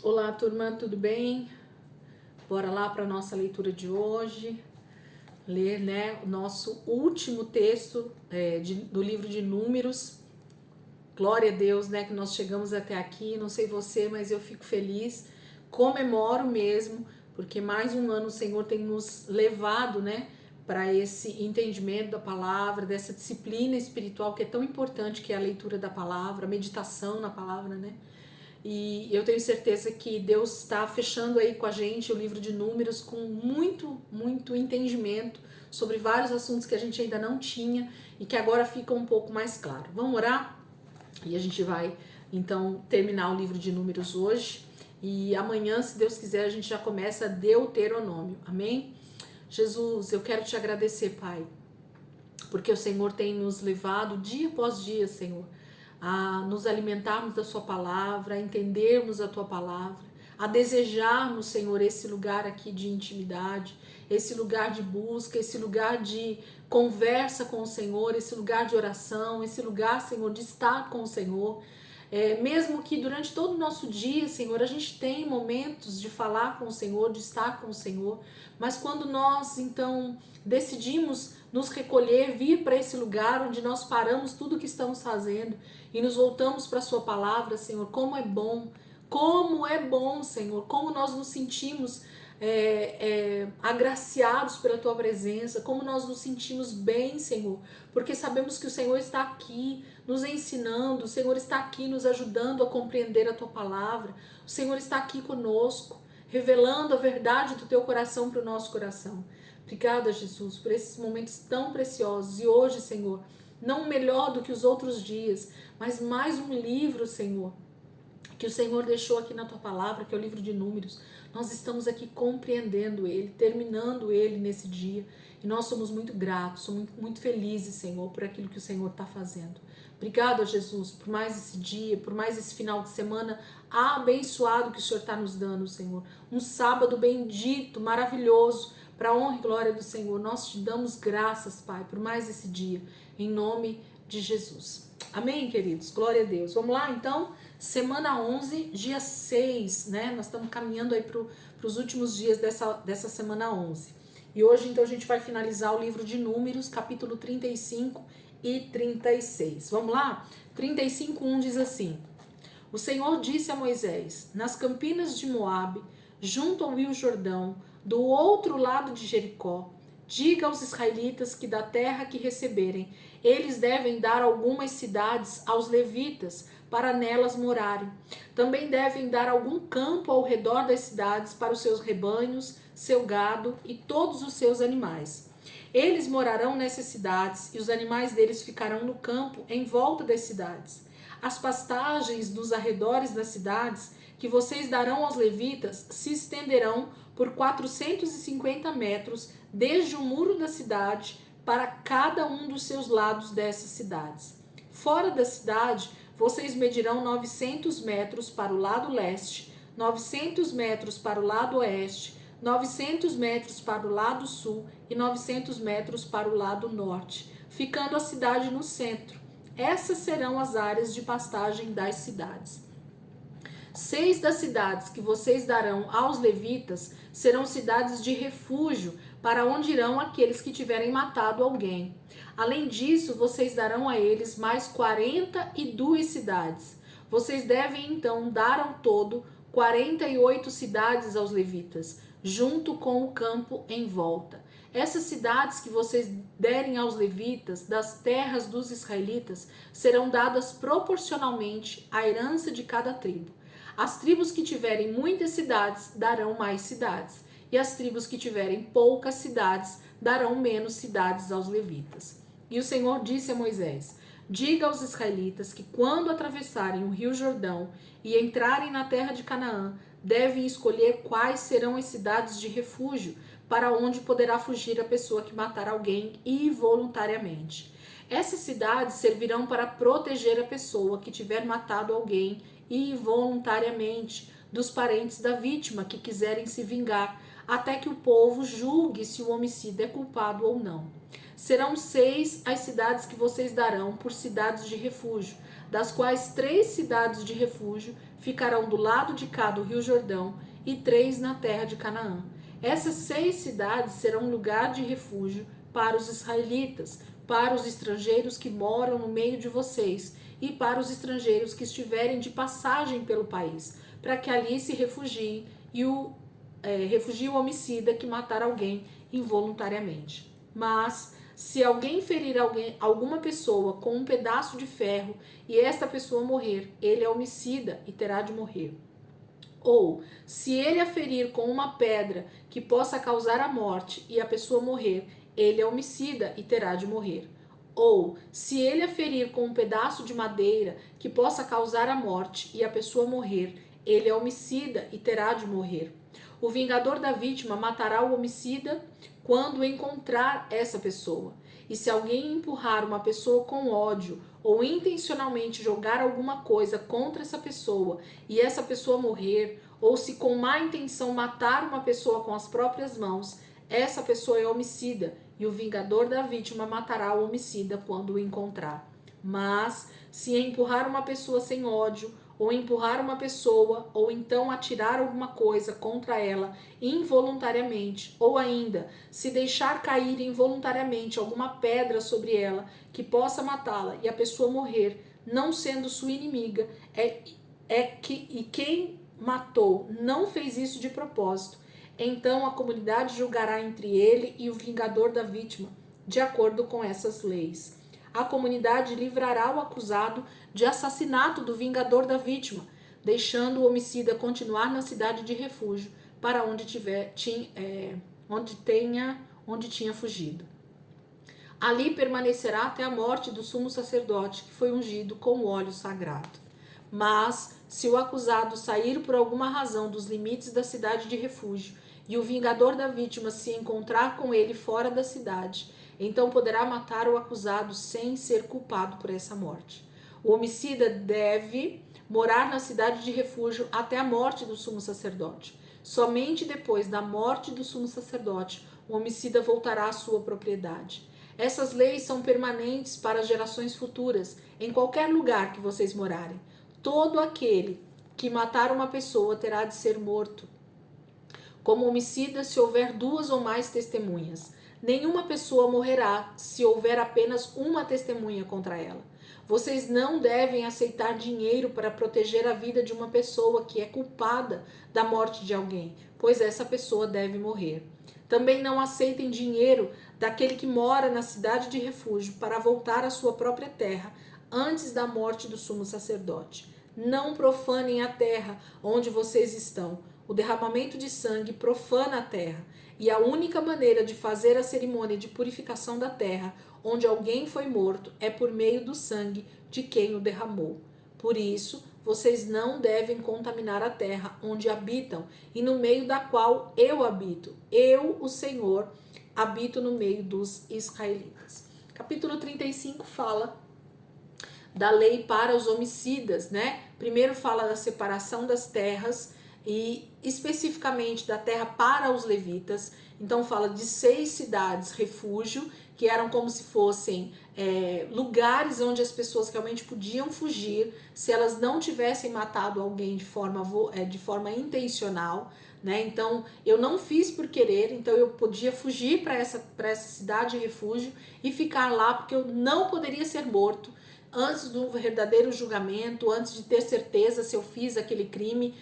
Olá, turma, tudo bem? Bora lá para a nossa leitura de hoje. Ler, né, o nosso último texto do livro de Números. Glória a Deus, né, que nós chegamos até aqui. Não sei você, mas eu fico feliz. Comemoro mesmo, porque mais um ano o Senhor tem nos levado, né, para esse entendimento da palavra, dessa disciplina espiritual que é tão importante, que é a leitura da palavra, a meditação na palavra, né? E eu tenho certeza que Deus está fechando aí com a gente o livro de Números com muito entendimento sobre vários assuntos que a gente ainda não tinha e que agora fica um pouco mais claro. Vamos orar? E a gente vai então terminar o livro de Números hoje. E amanhã, se Deus quiser, a gente já começa Deuteronômio. Amém? Jesus, eu quero te agradecer, Pai, porque o Senhor tem nos levado dia após dia, Senhor, a nos alimentarmos da sua palavra, a entendermos a tua palavra, a desejarmos, Senhor, esse lugar aqui de intimidade, esse lugar de busca, esse lugar de conversa com o Senhor, esse lugar de oração, esse lugar, Senhor, de estar com o Senhor. Mesmo que durante todo o nosso dia, Senhor, a gente tem momentos de falar com o Senhor, de estar com o Senhor, mas quando nós, então, decidimos nos recolher, vir para esse lugar onde nós paramos tudo o que estamos fazendo e nos voltamos para a sua palavra, Senhor, como é bom, Senhor, como nós nos sentimos agraciados pela tua presença, como nós nos sentimos bem, Senhor, porque sabemos que o Senhor está aqui nos ensinando, o Senhor está aqui nos ajudando a compreender a tua palavra, o Senhor está aqui conosco, revelando a verdade do teu coração para o nosso coração. Obrigada, Jesus, por esses momentos tão preciosos. E hoje, Senhor, não melhor do que os outros dias, mas mais um livro, Senhor, que o Senhor deixou aqui na tua palavra, que é o livro de Números. Nós estamos aqui compreendendo ele, terminando ele nesse dia. E nós somos muito gratos, somos muito felizes, Senhor, por aquilo que o Senhor está fazendo. Obrigada, Jesus, por mais esse dia, por mais esse final de semana abençoado que o Senhor está nos dando, Senhor. Um sábado bendito, maravilhoso, para a honra e glória do Senhor. Nós te damos graças, Pai, por mais esse dia, em nome de Jesus. Amém, queridos? Glória a Deus. Vamos lá, então? Semana 11, dia 6, né? Nós estamos caminhando aí para os últimos dias dessa semana 11. E hoje, então, a gente vai finalizar o livro de Números, capítulo 35 e 36. Vamos lá? 35:1 diz assim: O Senhor disse a Moisés: nas campinas de Moabe, junto ao rio Jordão, do outro lado de Jericó, diga aos israelitas que da terra que receberem, eles devem dar algumas cidades aos levitas, para nelas morarem. Também devem dar algum campo ao redor das cidades para os seus rebanhos, seu gado e todos os seus animais. Eles morarão nessas cidades e os animais deles ficarão no campo em volta das cidades. As pastagens dos arredores das cidades que vocês darão aos levitas se estenderão por 450 metros desde o muro da cidade para cada um dos seus lados dessas cidades. Fora da cidade, vocês medirão 900 metros para o lado leste, 900 metros para o lado oeste, 900 metros para o lado sul e 900 metros para o lado norte, ficando a cidade no centro. Essas serão as áreas de pastagem das cidades. 6 das cidades que vocês darão aos levitas serão cidades de refúgio, para onde irão aqueles que tiverem matado alguém. Além disso, vocês darão a eles mais 42 cidades. Vocês devem então dar ao todo 48 cidades aos levitas, junto com o campo em volta. Essas cidades que vocês derem aos levitas das terras dos israelitas serão dadas proporcionalmente à herança de cada tribo. As tribos que tiverem muitas cidades darão mais cidades, e as tribos que tiverem poucas cidades darão menos cidades aos levitas. E o Senhor disse a Moisés: diga aos israelitas que quando atravessarem o rio Jordão e entrarem na terra de Canaã, devem escolher quais serão as cidades de refúgio, para onde poderá fugir a pessoa que matar alguém involuntariamente. Essas cidades servirão para proteger a pessoa que tiver matado alguém involuntariamente dos parentes da vítima que quiserem se vingar, até que o povo julgue se o homicídio é culpado ou não. Serão 6 as cidades que vocês darão por cidades de refúgio, das quais 3 cidades de refúgio ficarão do lado de cá do Rio Jordão e 3 na terra de Canaã. Essas 6 cidades serão lugar de refúgio para os israelitas, para os estrangeiros que moram no meio de vocês e para os estrangeiros que estiverem de passagem pelo país, para que ali se refugiem e refugie o homicida que matar alguém involuntariamente. Mas se alguém ferir alguma pessoa com um pedaço de ferro e esta pessoa morrer, ele é homicida e terá de morrer. Ou, se ele a ferir com uma pedra que possa causar a morte e a pessoa morrer, ele é homicida e terá de morrer. Ou, se ele a ferir com um pedaço de madeira que possa causar a morte e a pessoa morrer, ele é homicida e terá de morrer. O vingador da vítima matará o homicida quando encontrar essa pessoa. E se alguém empurrar uma pessoa com ódio ou intencionalmente jogar alguma coisa contra essa pessoa e essa pessoa morrer, ou se com má intenção matar uma pessoa com as próprias mãos, essa pessoa é homicida e o vingador da vítima matará o homicida quando o encontrar. Mas se empurrar uma pessoa sem ódio, ou empurrar uma pessoa, ou então atirar alguma coisa contra ela involuntariamente, ou ainda se deixar cair involuntariamente alguma pedra sobre ela que possa matá-la e a pessoa morrer, não sendo sua inimiga, e quem matou não fez isso de propósito, então a comunidade julgará entre ele e o vingador da vítima, de acordo com essas leis. A comunidade livrará o acusado de assassinato do vingador da vítima, deixando o homicida continuar na cidade de refúgio para onde tinha fugido. Ali permanecerá até a morte do sumo sacerdote, que foi ungido com o óleo sagrado. Mas, se o acusado sair por alguma razão dos limites da cidade de refúgio e o vingador da vítima se encontrar com ele fora da cidade, então poderá matar o acusado sem ser culpado por essa morte. O homicida deve morar na cidade de refúgio até a morte do sumo sacerdote. Somente depois da morte do sumo sacerdote, o homicida voltará à sua propriedade. Essas leis são permanentes para gerações futuras, em qualquer lugar que vocês morarem. Todo aquele que matar uma pessoa terá de ser morto. Como homicida, se houver 2 ou mais testemunhas. Nenhuma pessoa morrerá se houver apenas uma testemunha contra ela. Vocês não devem aceitar dinheiro para proteger a vida de uma pessoa que é culpada da morte de alguém, pois essa pessoa deve morrer. Também não aceitem dinheiro daquele que mora na cidade de refúgio para voltar à sua própria terra antes da morte do sumo sacerdote. Não profanem a terra onde vocês estão. O derramamento de sangue profana a terra. E a única maneira de fazer a cerimônia de purificação da terra, onde alguém foi morto, é por meio do sangue de quem o derramou. Por isso, vocês não devem contaminar a terra onde habitam e no meio da qual eu habito. Eu, o Senhor, habito no meio dos israelitas. Capítulo 35 fala da lei para os homicidas, né? Primeiro fala da separação das terras e especificamente da terra para os levitas. Então fala de 6 cidades refúgio, que eram como se fossem lugares onde as pessoas realmente podiam fugir se elas não tivessem matado alguém de forma intencional, né? Então eu não fiz por querer, então eu podia fugir para essa cidade refúgio e ficar lá porque eu não poderia ser morto antes do verdadeiro julgamento, antes de ter certeza se eu fiz aquele crime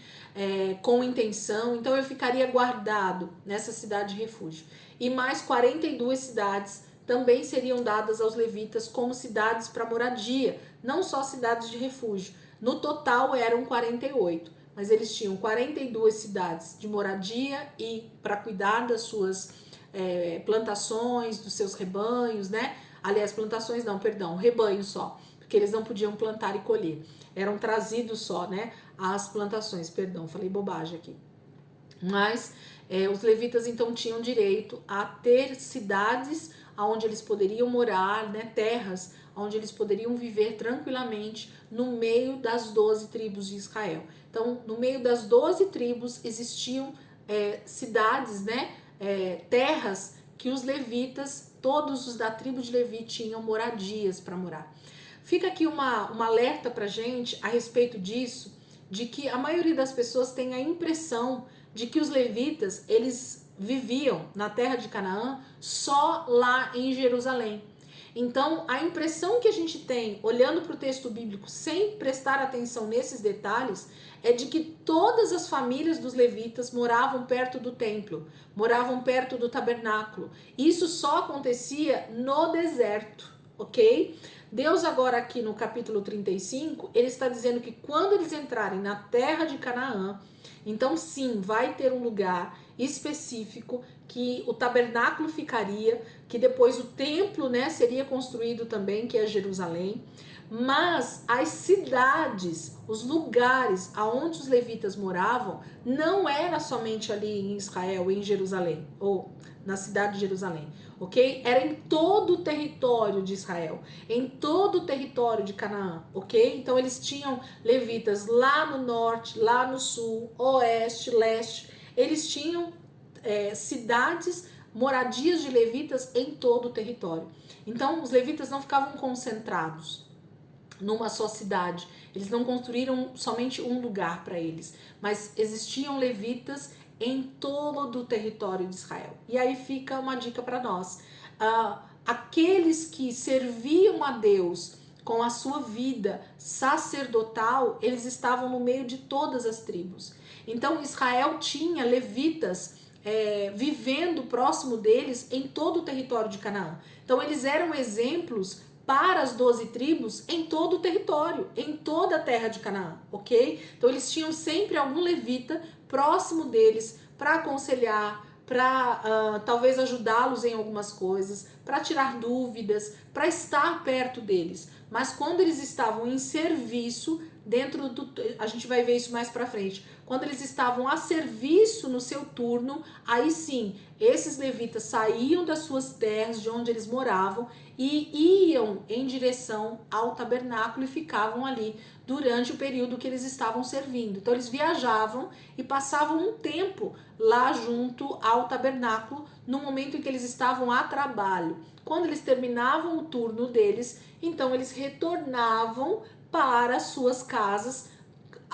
com intenção. Então eu ficaria guardado nessa cidade de refúgio. E mais 42 cidades também seriam dadas aos levitas como cidades para moradia, não só cidades de refúgio. No total eram 48, mas eles tinham 42 cidades de moradia e para cuidar das suas plantações, dos seus rebanhos, né? Aliás, plantações não, perdão, rebanhos só, porque eles não podiam plantar e colher. Eram trazidos só, né, as plantações, perdão, falei bobagem aqui. Mas os levitas então tinham direito a ter cidades onde eles poderiam morar, né, terras onde eles poderiam viver tranquilamente no meio das 12 tribos de Israel. Então, no meio das 12 tribos existiam cidades, né, terras que os levitas todos os da tribo de Levi tinham moradias para morar. Fica aqui uma alerta pra gente a respeito disso, de que a maioria das pessoas tem a impressão de que os levitas, eles viviam na terra de Canaã só lá em Jerusalém. Então, a impressão que a gente tem, olhando para o texto bíblico, sem prestar atenção nesses detalhes, é de que todas as famílias dos levitas moravam perto do templo, moravam perto do tabernáculo. Isso só acontecia no deserto, ok? Deus agora aqui no capítulo 35, ele está dizendo que quando eles entrarem na terra de Canaã, então sim, vai ter um lugar específico que o tabernáculo ficaria, que depois o templo, né, seria construído também, que é Jerusalém. Mas as cidades, os lugares aonde os levitas moravam, não era somente ali em Israel, em Jerusalém, ou na cidade de Jerusalém, ok? Era em todo o território de Israel, em todo o território de Canaã, ok? Então eles tinham levitas lá no norte, lá no sul, oeste, leste, eles tinham cidades, moradias de levitas em todo o território. Então os levitas não ficavam concentrados numa só cidade, eles não construíram somente um lugar para eles, mas existiam levitas em todo o território de Israel. E aí fica uma dica para nós, aqueles que serviam a Deus com a sua vida sacerdotal, eles estavam no meio de todas as tribos. Então Israel tinha levitas vivendo próximo deles em todo o território de Canaã. Então eles eram exemplos para as 12 tribos em todo o território, em toda a terra de Canaã, ok? Então eles tinham sempre algum levita próximo deles para aconselhar, para talvez ajudá-los em algumas coisas, para tirar dúvidas, para estar perto deles. Mas quando eles estavam em serviço, dentro do... A gente vai ver isso mais para frente. Quando eles estavam a serviço no seu turno, aí sim, esses levitas saíam das suas terras, de onde eles moravam, e iam em direção ao tabernáculo e ficavam ali durante o período que eles estavam servindo. Então eles viajavam e passavam um tempo lá junto ao tabernáculo no momento em que eles estavam a trabalho. Quando eles terminavam o turno deles, então eles retornavam para suas casas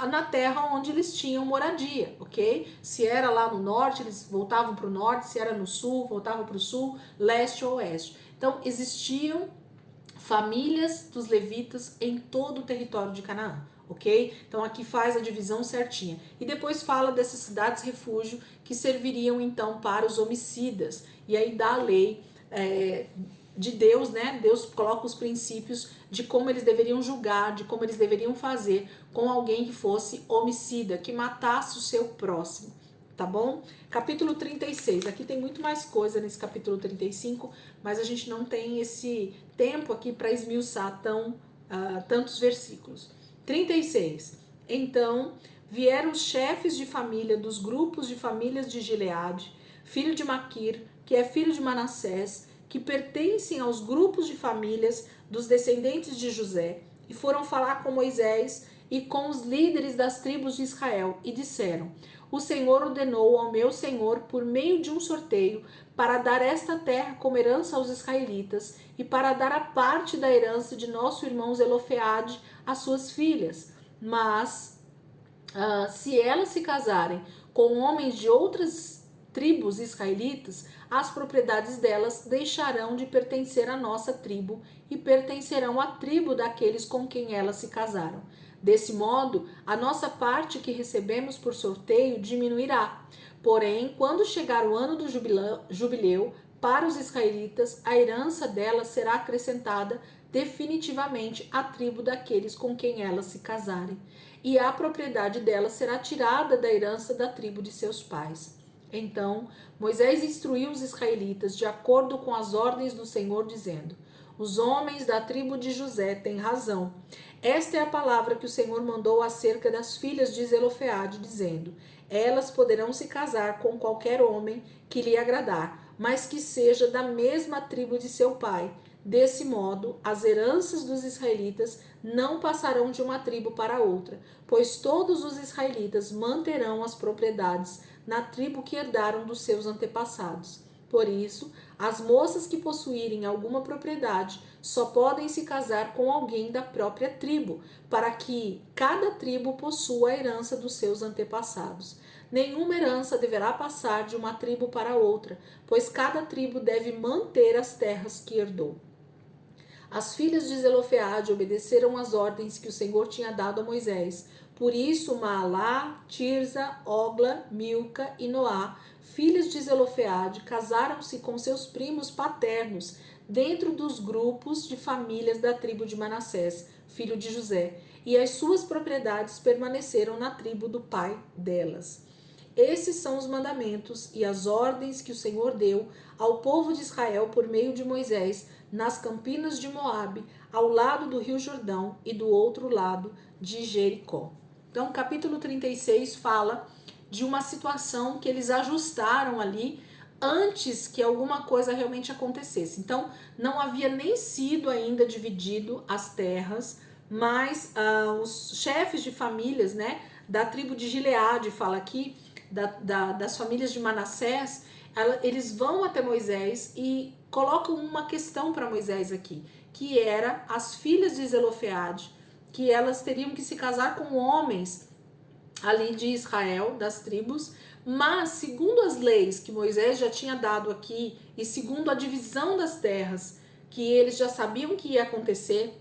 na terra onde eles tinham moradia, ok? Se era lá no norte, eles voltavam para o norte, se era no sul, voltavam para o sul, leste ou oeste. Então existiam famílias dos levitas em todo o território de Canaã, ok? Então aqui faz a divisão certinha. E depois fala dessas cidades refúgio que serviriam então para os homicidas. E aí dá a lei de Deus, né? Deus coloca os princípios de como eles deveriam julgar, de como eles deveriam fazer com alguém que fosse homicida, que matasse o seu próximo, tá bom? Capítulo 36, aqui tem muito mais coisa nesse capítulo 35, mas a gente não tem esse tempo aqui para esmiuçar tantos versículos. 36, então vieram os chefes de família dos grupos de famílias de Gileade, filho de Maquir, que é filho de Manassés, que pertencem aos grupos de famílias dos descendentes de José, e foram falar com Moisés e com os líderes das tribos de Israel, e disseram: o Senhor ordenou ao meu senhor, por meio de um sorteio, para dar esta terra como herança aos israelitas, e para dar a parte da herança de nosso irmão Zelofeade às suas filhas. Mas, se elas se casarem com homens de outras tribos israelitas, as propriedades delas deixarão de pertencer à nossa tribo e pertencerão à tribo daqueles com quem elas se casaram. Desse modo, a nossa parte que recebemos por sorteio diminuirá. Porém, quando chegar o ano do jubileu, para os israelitas, a herança delas será acrescentada definitivamente à tribo daqueles com quem elas se casarem, e a propriedade delas será tirada da herança da tribo de seus pais. Então Moisés instruiu os israelitas de acordo com as ordens do Senhor, dizendo: os homens da tribo de José têm razão. Esta é a palavra que o Senhor mandou acerca das filhas de Zelofeade, dizendo: elas poderão se casar com qualquer homem que lhe agradar, mas que seja da mesma tribo de seu pai. Desse modo, as heranças dos israelitas não passarão de uma tribo para outra, pois todos os israelitas manterão as propriedades na tribo que herdaram dos seus antepassados. Por isso, as moças que possuírem alguma propriedade só podem se casar com alguém da própria tribo, para que cada tribo possua a herança dos seus antepassados. Nenhuma herança deverá passar de uma tribo para outra, pois cada tribo deve manter as terras que herdou. As filhas de Zelofeade obedeceram às ordens que o Senhor tinha dado a Moisés. Por isso, Maalá, Tirza, Ogla, Milca e Noá, filhas de Zelofeade, casaram-se com seus primos paternos, dentro dos grupos de famílias da tribo de Manassés, filho de José, e as suas propriedades permaneceram na tribo do pai delas. Esses são os mandamentos e as ordens que o Senhor deu ao povo de Israel por meio de Moisés, nas campinas de Moabe, ao lado do rio Jordão e do outro lado de Jericó. Então, capítulo 36 fala de uma situação que eles ajustaram ali antes que alguma coisa realmente acontecesse. Então, não havia nem sido ainda dividido as terras, mas os chefes de famílias, né, da tribo de Gileade, fala aqui, das famílias de Manassés, eles vão até Moisés e colocam uma questão para Moisés aqui, que era as filhas de Zelofeade, que elas teriam que se casar com homens ali de Israel, das tribos, mas segundo as leis que Moisés já tinha dado aqui e segundo a divisão das terras, que eles já sabiam que ia acontecer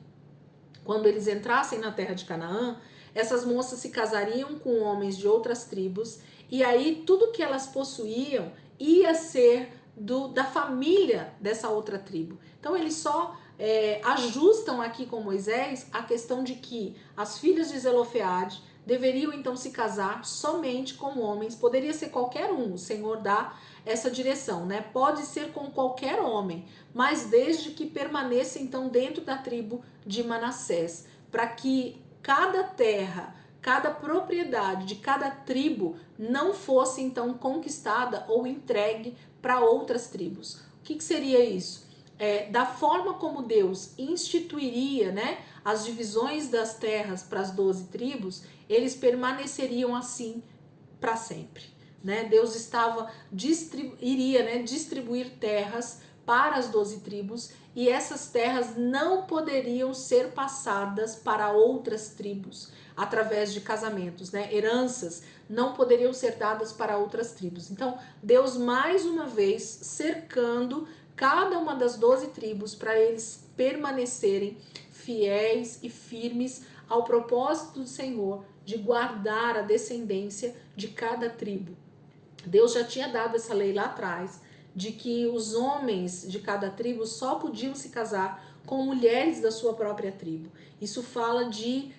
quando eles entrassem na terra de Canaã, essas moças se casariam com homens de outras tribos e aí tudo que elas possuíam ia ser da família dessa outra tribo. Então eles só ajustam aqui com Moisés a questão de que as filhas de Zelofeade deveriam então se casar somente com homens, poderia ser qualquer um, o Senhor dá essa direção, né? Pode ser com qualquer homem, mas desde que permaneça então dentro da tribo de Manassés, para que cada terra, cada propriedade de cada tribo não fosse então conquistada ou entregue para outras tribos. O que seria isso? Da forma como Deus instituiria, né, as divisões das terras para as 12 tribos, eles permaneceriam assim para sempre. Né? Deus iria, né, distribuir terras para as 12 tribos e essas terras não poderiam ser passadas para outras tribos através de casamentos, né? Heranças não poderiam ser dadas para outras tribos. Então, Deus mais uma vez cercando cada uma das 12 tribos para eles permanecerem fiéis e firmes ao propósito do Senhor de guardar a descendência de cada tribo. Deus já tinha dado essa lei lá atrás, de que os homens de cada tribo só podiam se casar com mulheres da sua própria tribo. Isso fala de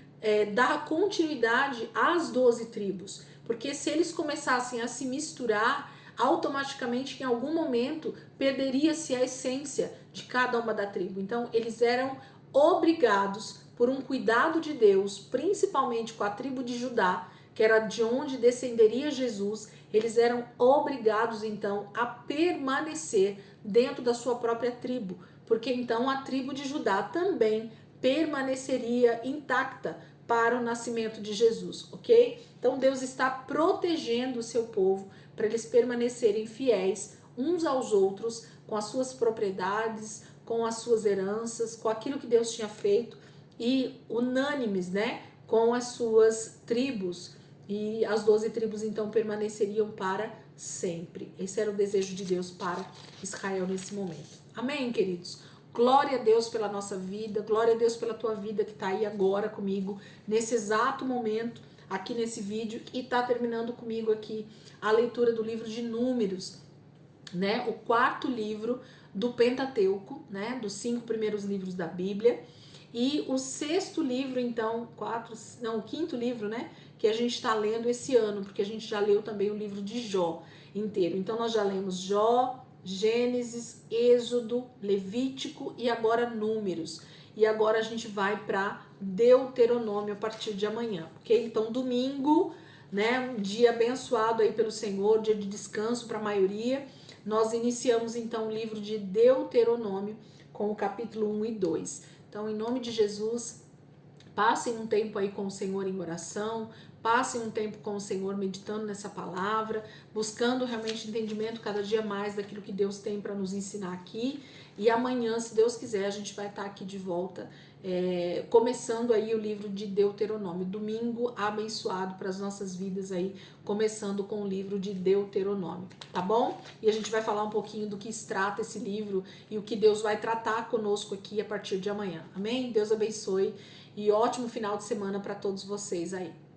dar continuidade às 12 tribos, porque se eles começassem a se misturar, automaticamente em algum momento perderia-se a essência de cada uma da tribo. Então eles eram obrigados por um cuidado de Deus, principalmente com a tribo de Judá, que era de onde descenderia Jesus, eles eram obrigados então a permanecer dentro da sua própria tribo, porque então a tribo de Judá também permaneceria intacta para o nascimento de Jesus, ok? Então Deus está protegendo o seu povo para eles permanecerem fiéis uns aos outros com as suas propriedades, com as suas heranças, com aquilo que Deus tinha feito e unânimes, né, com as suas tribos. E as 12 tribos então permaneceriam para sempre. Esse era o desejo de Deus para Israel nesse momento. Amém, queridos? Glória a Deus pela nossa vida, glória a Deus pela tua vida que está aí agora comigo, nesse exato momento, aqui nesse vídeo, e está terminando comigo aqui a leitura do livro de Números, né? O 4º livro do Pentateuco, né? Dos 5 primeiros livros da Bíblia. E o 6º livro, então, o 5º livro, né? Que a gente está lendo esse ano, porque a gente já leu também o livro de Jó inteiro. Então, nós já lemos Jó, Gênesis, Êxodo, Levítico e agora Números. E agora a gente vai para Deuteronômio a partir de amanhã, ok? Então, domingo, né? Um dia abençoado aí pelo Senhor, dia de descanso para a maioria. Nós iniciamos então o livro de Deuteronômio com o capítulo 1 e 2. Então, em nome de Jesus, passem um tempo aí com o Senhor em oração, Passem um tempo com o Senhor, meditando nessa palavra, buscando realmente entendimento cada dia mais daquilo que Deus tem para nos ensinar aqui. E amanhã, se Deus quiser, a gente vai estar aqui de volta, começando aí o livro de Deuteronômio. Domingo abençoado para as nossas vidas aí, começando com o livro de Deuteronômio, tá bom? E a gente vai falar um pouquinho do que se trata esse livro e o que Deus vai tratar conosco aqui a partir de amanhã. Amém? Deus abençoe e ótimo final de semana para todos vocês aí.